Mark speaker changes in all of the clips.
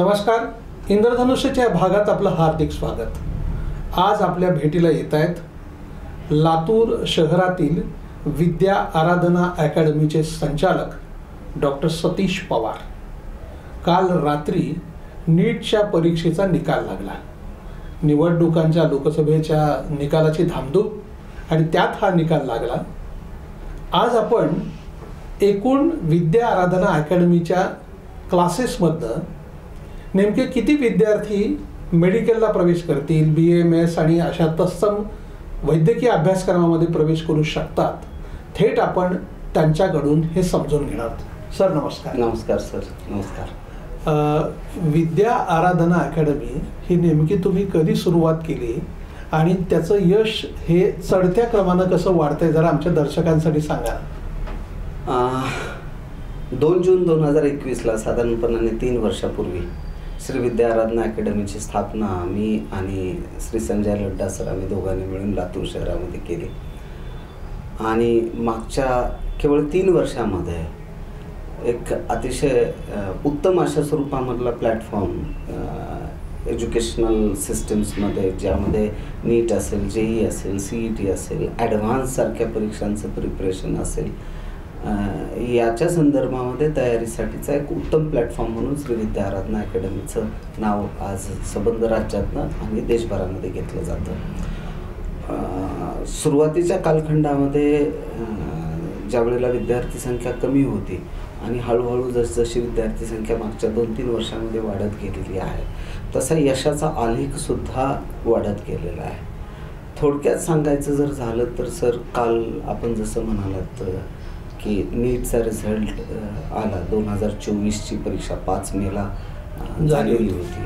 Speaker 1: नमस्कार. इंद्रधनुष्यच्या भागात आपलं हार्दिक स्वागत. आज आपल्या भेटीला येत आहेत लातूर शहरातील विद्या आराधना अकॅडमीचे संचालक डॉक्टर सतीश पवार. काल रात्री नीटच्या परीक्षेचा निकाल लागला. निवडणुकांच्या लोकसभेच्या निकालाची धामधूम आणि त्यात हा निकाल लागला. आज आपण एकूण विद्या आराधना अकॅडमीच्या क्लासेसमधनं नेमके किती विद्यार्थी मेडिकलला प्रवेश करतील, BAMS आणि अशा तत्सम वैद्यकीय अभ्यासक्रमामध्ये प्रवेश करू शकतात, थेट आपण त्यांच्याकडून हे समजून घेणार आहोत. सर नमस्कार.
Speaker 2: नमस्कार सर. नमस्कार.
Speaker 1: विद्या आराधना अकॅडमी ही नेमकी तुम्ही कधी सुरुवात केली आणि त्याचं यश हे चढत्या क्रमानं कसं वाढतंय जरा आमच्या दर्शकांसाठी सांगा.
Speaker 2: 2 जून 2021ला साधारणपणे 3 वर्षापूर्वी श्री विद्या आराधना अकॅडमीची स्थापना मी आणि श्री संजय लड्डा सर आम्ही दोघांनी मिळून लातूर शहरामध्ये केली. आणि मागच्या केवळ 3 वर्षामध्ये एक अतिशय उत्तम अशा स्वरूपामधला प्लॅटफॉर्म एज्युकेशनल सिस्टम्समध्ये, ज्यामध्ये नीट असेल, JEE असेल, CET असेल, ॲडव्हान्ससारख्या परीक्षांचं प्रिपरेशन असेल, याच्या संदर्भामध्ये तयारीसाठीचा एक उत्तम प्लॅटफॉर्म म्हणून श्री विद्या आराधना अकॅडमीचं नाव आज संबंध राज्यातनं आणि देशभरामध्ये घेतलं जातं. सुरुवातीच्या कालखंडामध्ये ज्या वेळेला विद्यार्थी संख्या कमी होती आणि हळूहळू जसजशी विद्यार्थी संख्या मागच्या 2-3 वर्षांमध्ये वाढत गेलेली आहे, तसा यशाचा आलेखसुद्धा वाढत गेलेला आहे. थोडक्यात सांगायचं जर झालं तर सर, काल आपण जसं म्हणालात की नीटचा रिझल्ट आला. 2024ची परीक्षा 5 मेला झालेली होती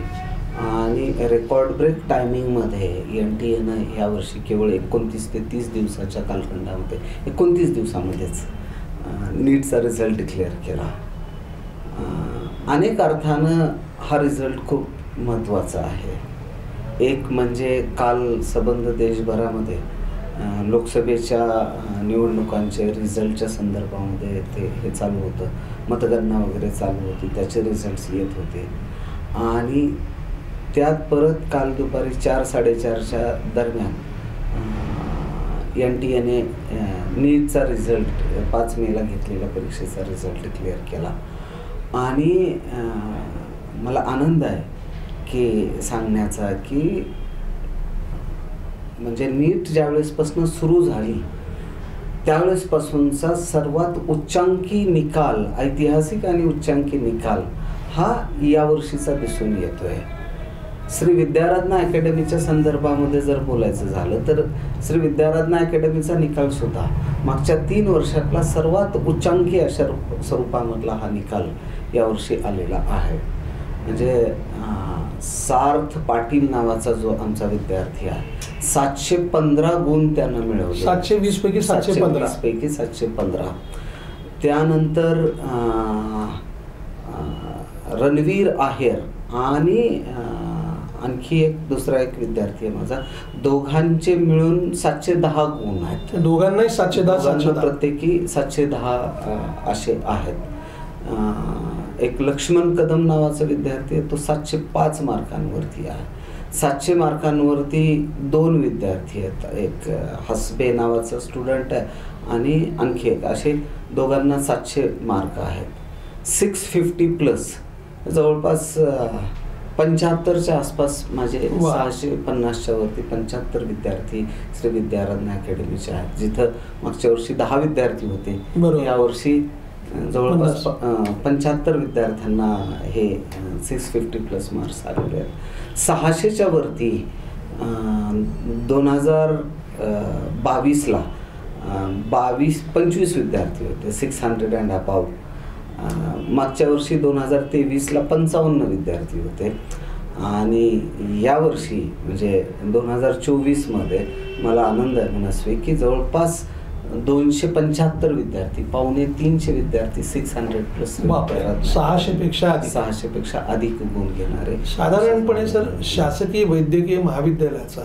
Speaker 2: आणि रेकॉर्ड ब्रेक टायमिंगमध्ये NTAनं ह्यावर्षी केवळ 29 ते 30 दिवसाच्या कालखंडामध्ये 29 दिवसामध्येच नीटचा रिझल्ट डिक्लेअर केला. अनेक अर्थानं हा रिझल्ट खूप महत्त्वाचा आहे. एक म्हणजे काल संबंध देशभरामध्ये लोकसभेच्या निवडणुकांचे रिझल्टच्या संदर्भामध्ये हे चालू होतं, मतगणना वगैरे चालू होती, त्याचे रिझल्ट्स येत होते. आणि त्यात परत काल दुपारी 4-4:30च्या दरम्यान NTAने नीटचा रिझल्ट 5 मेला घेतलेल्या परीक्षेचा रिझल्ट डिक्लेअर केला. आणि मला आनंद आहे की सांगण्याचा की म्हणजे नीट ज्यावेळेसपासून सुरू झाली त्यावेळेसपासूनचा सर्वात उच्चांकी निकाल, ऐतिहासिक आणि उच्चांकी निकाल हा यावर्षीचा दिसून येतोय. श्री विद्या आराधना अकॅडमीच्या संदर्भामध्ये जर बोलायचं झालं तर श्री विद्या आराधना अकॅडमीचा निकालसुद्धा मागच्या 3 वर्षातला सर्वात उच्चांकी अशा स्वरूपामधला हा निकाल यावर्षी आलेला आहे. म्हणजे सार्थ पाटील नावाचा जो आमचा विद्यार्थी आहे, 715 गुण त्यानं मिळवले.
Speaker 1: 720 पैकी
Speaker 2: 715. त्यानंतर रणवीर आहेर आणि आणखी दुसरा एक विद्यार्थी आहे माझा, दोघांचे मिळून 710 गुण आहेत.
Speaker 1: दोघांनाही 710
Speaker 2: प्रत्येकी 710 असे आहेत. एक लक्ष्मण कदम नावाचा विद्यार्थी आहे, तो 705 मार्कांवरती आहे. 700 मार्कांवरती 2 विद्यार्थी आहेत, एक हसबे नावाचा स्टुडंट आहे आणि आणखी एक, असे दोघांना 700 मार्क आहेत. 650+ जवळपास 75च्या आसपास माझे 650च्या वरती 75 विद्यार्थी श्री विद्या आराधना अकॅडमीचे आहेत. जिथं मागच्या वर्षी 10 विद्यार्थी होते, यावर्षी जवळपास 75 विद्यार्थ्यांना हे 650+ मार्क्स आलेले आहेत. 600च्या वरती 2022ला 25 विद्यार्थी होते, 600 अँड अबाव. मागच्या वर्षी 2023ला 55 विद्यार्थी होते. आणि यावर्षी म्हणजे 2024मध्ये मला आनंद आहे मनस्वी की जवळपास 275 विद्यार्थी, 250 विद्यार्थी 600+,
Speaker 1: 600पेक्षा
Speaker 2: अधिक गुण घेणारे.
Speaker 1: साधारणपणे सर, शासकीय वैद्यकीय महाविद्यालयाचा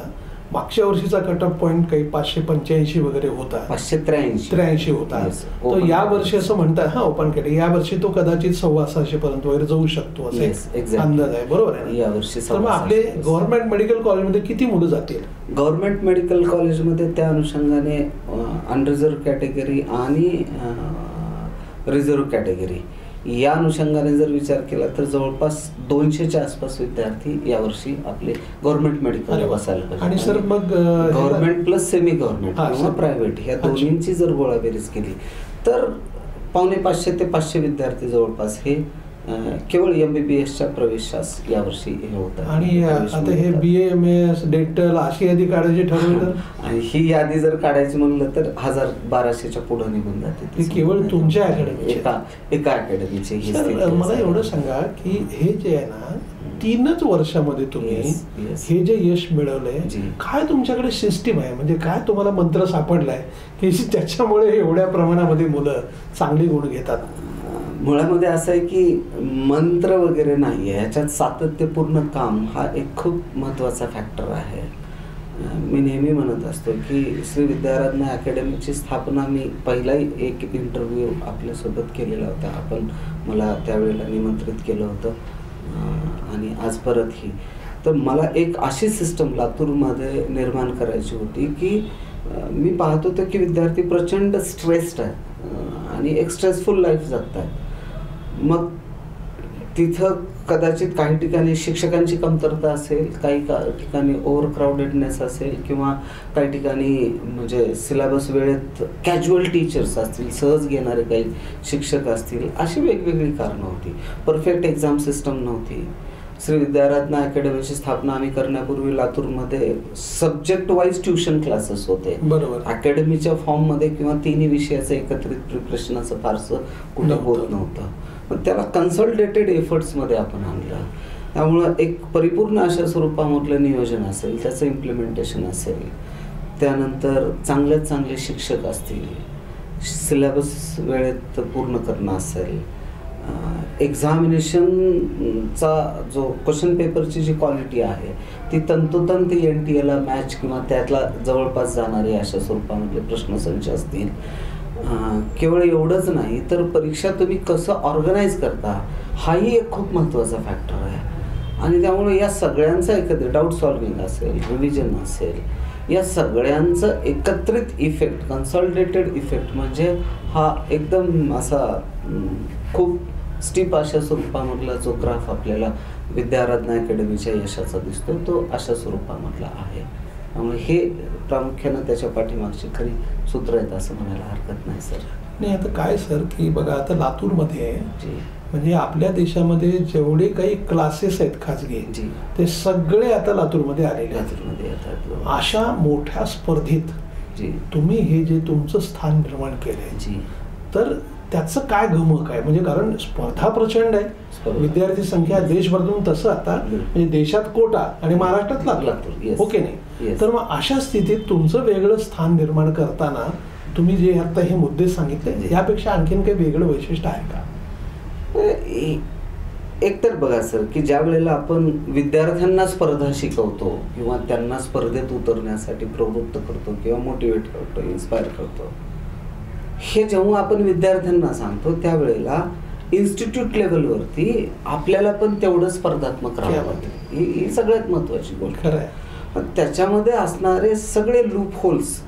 Speaker 1: मागच्या वर्षीचा कट ऑफ पॉईंट काही 585 वगैरे होता,
Speaker 2: 583
Speaker 1: होता.
Speaker 2: Yes.
Speaker 1: तर
Speaker 2: Open
Speaker 1: या वर्षी असं म्हणतात ओपन केले, या वर्षी तो कदाचित 650 पर्यंत वगैरे जाऊ शकतो
Speaker 2: Yes,
Speaker 1: असे
Speaker 2: exactly.
Speaker 1: अंदाज आहे, बरोबर आहे ना?
Speaker 2: या वर्षी
Speaker 1: तर मग आपले
Speaker 2: 650.
Speaker 1: गव्हर्नमेंट मेडिकल कॉलेजमध्ये किती मुलं जातील?
Speaker 2: गव्हर्नमेंट मेडिकल कॉलेजमध्ये त्या अनुषंगाने अनरिझर्व्ह कॅटेगरी आणि रिझर्व्ह कॅटेगरी या अनुषंगाने जर विचार केला तर जवळपास 200च्या आसपास विद्यार्थी यावर्षी आपले गव्हर्नमेंट मेडिकल बसायला पाहिजे.
Speaker 1: आणि सर मग
Speaker 2: गव्हर्नमेंट प्लस सेमी गव्हर्नमेंट किंवा प्रायव्हेट ह्या दोन्हींची जर गोळाबेरीज केली तर 550 ते 500 विद्यार्थी जवळपास हे केवळ MBBSच्या प्रवेशास यावर्षी हे होतं.
Speaker 1: आणि आता हे BAMS डेंटल अशी यादी काढायची ठरवलं तर
Speaker 2: आणि ही यादी जर काढायची म्हणलं तर 1200च्या पुढे निघून जाते.
Speaker 1: ते केवळ तुमच्या अकॅडमीचे
Speaker 2: एका अकॅडमीचे.
Speaker 1: मला एवढं सांगा की हे जे आहे ना 3च वर्षामध्ये तुम्ही हे जे यश मिळवलंय, काय तुमच्याकडे सिस्टीम आहे, म्हणजे काय तुम्हाला मंत्र सापडलाय की त्याच्यामुळे एवढ्या प्रमाणामध्ये मुलं चांगली गुण घेतात?
Speaker 2: मुळामध्ये असं आहे की मंत्र वगैरे नाही आहे, ह्याच्यात सातत्यपूर्ण काम हा एक खूप महत्त्वाचा फॅक्टर आहे. मी नेहमी म्हणत असतो की श्री विद्याराधना अकॅडमीची स्थापना मी पहिलाही एक इंटरव्ह्यू आपल्यासोबत केलेला होता, आपण मला त्यावेळेला निमंत्रित केलं होतं आणि आज परतही. तर मला एक अशी सिस्टम लातूरमध्ये निर्माण करायची होती की मी पाहत होतो की विद्यार्थी प्रचंड स्ट्रेस्ड आहेत आणि एक स्ट्रेसफुल लाईफ जगतात. मग तिथं कदाचित काही ठिकाणी शिक्षकांची कमतरता असेल, काही ठिकाणी ओव्हर क्राऊडेडनेस असेल किंवा काही ठिकाणी म्हणजे सिलेबस वेळेत कॅज्युअल टीचर्स असतील, सहज घेणारे काही शिक्षक असतील, अशी वेगवेगळी कारणं होती. परफेक्ट एक्झाम सिस्टम नव्हती. श्री विद्याराधना अकॅडमीची स्थापना आम्ही करण्यापूर्वी लातूरमध्ये सब्जेक्ट वाईज ट्युशन क्लासेस होते.
Speaker 1: बरोबर.
Speaker 2: अकॅडमीच्या फॉर्ममध्ये किंवा तिन्ही विषयाचं एकत्रित प्रिपरेशन असं फारसं कुठं होत नव्हतं. पण त्याला कन्सॉलिडेटेड एफर्ट्समध्ये आपण आणलं. त्यामुळं एक परिपूर्ण अशा स्वरूपामधलं नियोजन असेल, त्याचं इम्प्लिमेंटेशन असेल, त्यानंतर चांगल्यात चांगले शिक्षक असतील, सिलेबस वेळेत पूर्ण करणं असेल, एक्झामिनेशनचा जो क्वेश्चन पेपरची जी क्वालिटी आहे ती तंतोतंत NTA मॅच किंवा त्यातला जवळपास जाणारे अशा स्वरूपामधले प्रश्नसंच असतील. केवळ एवढंच नाही तर परीक्षा तुम्ही कसं ऑर्गनाईज करता हाही एक खूप महत्त्वाचा फॅक्टर आहे. आणि त्यामुळे या सगळ्यांचा एकत्रित डाऊट सॉल्विंग असेल, रिव्हिजन असेल, या सगळ्यांचं एकत्रित इफेक्ट, कन्सॉलिडेटेड इफेक्ट म्हणजे हा एकदम असा खूप स्टीप अशा स्वरूपामधला जो ग्राफ आपल्याला विद्याराधना अकॅडमीच्या यशाचा दिसतो तो अशा स्वरूपामधला आहे. त्यामुळे हे प्रामुख्यानं त्याच्या पाठीमागची खरी सूत्र आहेत असं म्हणायला हरकत नाही सर.
Speaker 1: नाही आता काय सर की बघा आता लातूरमध्ये म्हणजे आपल्या देशामध्ये जेवढे काही क्लासेस आहेत खाजगी ते सगळे आता लातूरमध्ये आलेले
Speaker 2: आहेत.
Speaker 1: अशा मोठ्या स्पर्धेत तुम्ही हे जे तुमचं स्थान निर्माण केलंय तर त्याचं काय गमक आहे? म्हणजे कारण स्पर्धा प्रचंड आहे, विद्यार्थी संख्या देशभरातून तसं आता म्हणजे देशात कोटा आणि महाराष्ट्रात लातूर, ओके नाही. तर मग अशा स्थितीत तुमचं वेगळं स्थान निर्माण करताना तुम्ही जे आता हे मुद्दे सांगितले यापेक्षा आणखीन काही वेगळं वैशिष्ट्य आहे का?
Speaker 2: एकतर बघा सर की ज्या वेळेला आपण विद्यार्थ्यांना स्पर्धा शिकवतो किंवा त्यांना स्पर्धेत उतरण्यासाठी प्रवृत्त करतो किंवा मोटिवेट करतो, इन्स्पायर करतो, हे जेव्हा आपण विद्यार्थ्यांना सांगतो त्यावेळेला इन्स्टिट्यूट लेवलवरती आपल्याला पण तेवढं स्पर्धात्मक राहावं लागतं. ही सगळ्यात महत्त्वाची गोष्ट आहे. त्याच्यामध्ये असणारे सगळे लूप होल्स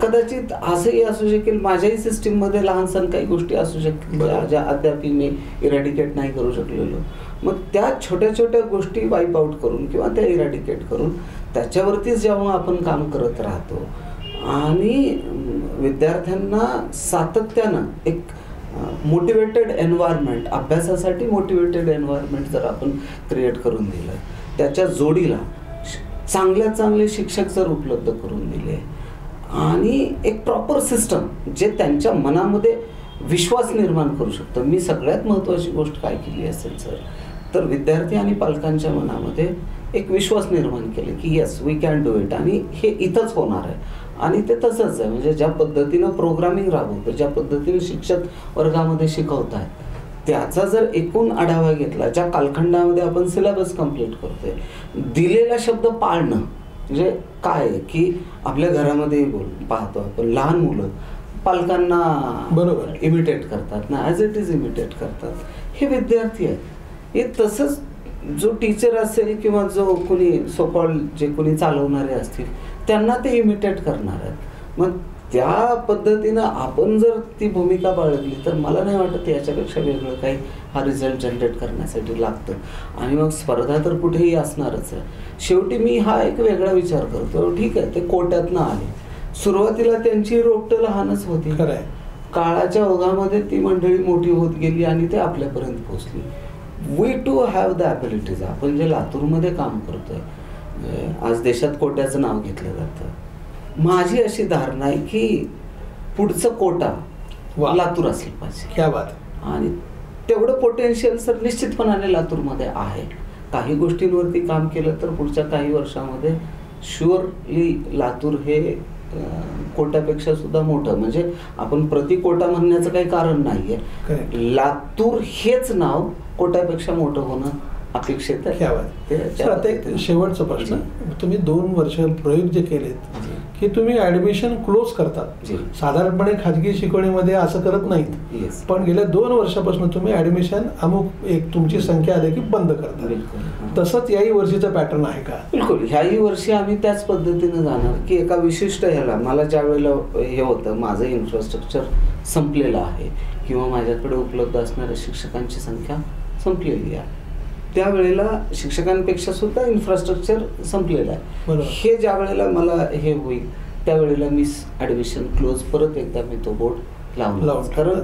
Speaker 2: कदाचित असंही असू शकेल, माझ्याही सिस्टीममध्ये लहान सण काही गोष्टी असू शकतील ज्या अद्याप मी इरॅडिकेट नाही करू शकलेलो. मग त्या छोट्या छोट्या गोष्टी वाईप आउट करून किंवा त्या इरॅडिकेट करून त्याच्यावरतीच जेव्हा आपण काम करत राहतो आणि विद्यार्थ्यांना सातत्यानं एक मोटिवेटेड एन्व्हायरमेंट, अभ्यासासाठी मोटिवेटेड एन्व्हायरमेंट जर आपण क्रिएट करून दिलं, त्याच्या जोडीला चांगल्यात चांगले शिक्षक जर उपलब्ध करून दिले आणि एक प्रॉपर सिस्टम जे त्यांच्या मनामध्ये विश्वास निर्माण करू शकतं. मी सगळ्यात महत्त्वाची गोष्ट काय केली असेल सर तर विद्यार्थी आणि पालकांच्या मनामध्ये एक विश्वास निर्माण केले की yes we can do it आणि हे इथंच होणार आहे. आणि ते तसंच आहे, म्हणजे ज्या पद्धतीनं प्रोग्रामिंग राबवतं, ज्या पद्धतीने शिक्षक वर्गामध्ये शिकवत आहेत त्याचा जर एकूण आढावा घेतला, ज्या कालखंडामध्ये आपण सिलेबस कंप्लीट करतोय, दिलेला शब्द पाळणं, म्हणजे काय आहे की आपल्या घरामध्ये पाहतो आपण लहान मुलं पालकांना
Speaker 1: बरोबर
Speaker 2: इमिटेट करतात ना, ॲज इट इज इमिटेट करतात. हे विद्यार्थी आहेत. हे तसंच जो टीचर असेल किंवा जो कोणी सोकॉल जे कोणी चालवणारे असतील त्यांना ते इमिटेट करणार आहेत. मग त्या पद्धतीनं आपण जर ती भूमिका बाळगली तर मला नाही वाटत याच्यापेक्षा वेगळं काही हा रिझल्ट जनरेट करण्यासाठी लागतं. आणि मग स्पर्धा तर कुठेही असणारच आहे. शेवटी मी हा एक वेगळा विचार करतो, ठीक आहे ते कोट्यातनं आले, सुरुवातीला त्यांची रोपटं लहानच होती,
Speaker 1: खरं आहे.
Speaker 2: काळाच्या ओघामध्ये ती मंडळी मोठी होत गेली आणि ते आपल्यापर्यंत पोहोचली. We too have the abilities. आपण जे लातूरमध्ये काम करतोय, आज देशात कोट्याचं नाव घेतलं जातं. माझी अशी धारणा आहे की पुढचं कोटा लातूर असलं पाहिजे.
Speaker 1: क्या बात.
Speaker 2: आणि तेवढं पोटेन्शियल सर निश्चितपणाने लातूरमध्ये आहे. काही गोष्टींवरती काम केलं तर पुढच्या काही वर्षामध्ये शुअरली लातूर हे कोट्यापेक्षा सुद्धा मोठं, म्हणजे आपण प्रति कोटा म्हणण्याचं काही कारण नाहीये. लातूर हेच नाव कोट्यापेक्षा मोठं होणं अपेक्षित आहे.
Speaker 1: आता एक शेवटचा प्रश्न, तुम्ही 2 वर्ष प्रयोग जे केलेत की तुम्ही ऍडमिशन क्लोज करतात, साधारणपणे खाजगी शिकवणीमध्ये असं करत नाहीत, पण गेल्या 2 वर्षापासून तुम्ही ऍडमिशन अमुक एक तुमची संख्या आली की बंद करतात. तसंच याही वर्षीचा पॅटर्न आहे का?
Speaker 2: बिलकुल. ह्याही वर्षी आम्ही त्याच पद्धतीने जाणार की एका विशिष्ट ह्याला मला ज्या वेळेला हे होतं माझं इन्फ्रास्ट्रक्चर संपलेलं आहे किंवा माझ्याकडे उपलब्ध असणाऱ्या शिक्षकांची संख्या संपलेली आहे, त्यावेळेला शिक्षकांपेक्षा सुद्धा इन्फ्रास्ट्रक्चर संपलेलं आहे. हे ज्या वेळेला मला हे होईल त्यावेळेला मी ॲडमिशन क्लोज परत एकदा मी तो बोर्ड लावून. कारण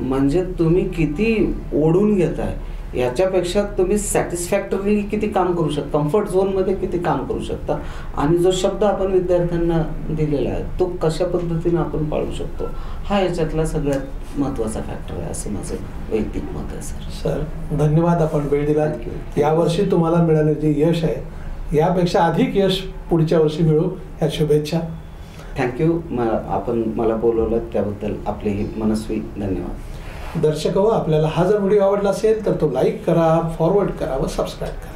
Speaker 2: म्हणजे तुम्ही किती ओढून घेताय याच्यापेक्षा तुम्ही सॅटिस्फॅक्टरली किती काम करू शकता, कम्फर्ट झोनमध्ये किती काम करू शकता, आणि जो शब्द आपण विद्यार्थ्यांना दिलेला आहे तो कशा पद्धतीने आपण पाळू शकतो, हा याच्यातला सगळ्यात महत्त्वाचा फॅक्टर आहे असं माझं वैयक्तिक मत आहे.
Speaker 1: सर धन्यवाद, आपण वेळ दिलात. यावर्षी तुम्हाला मिळालेले जे यश आहे यापेक्षा अधिक यश पुढच्या वर्षी मिळू या शुभेच्छा.
Speaker 2: थँक्यू. आपण मला बोलवलं त्याबद्दल आपलेही मनस्वी धन्यवाद.
Speaker 1: दर्शक हो, आपल्याला हा जर व्हिडिओ आवडला असेल तर तो लाईक करा, फॉरवर्ड करा व सबस्क्राईब करा.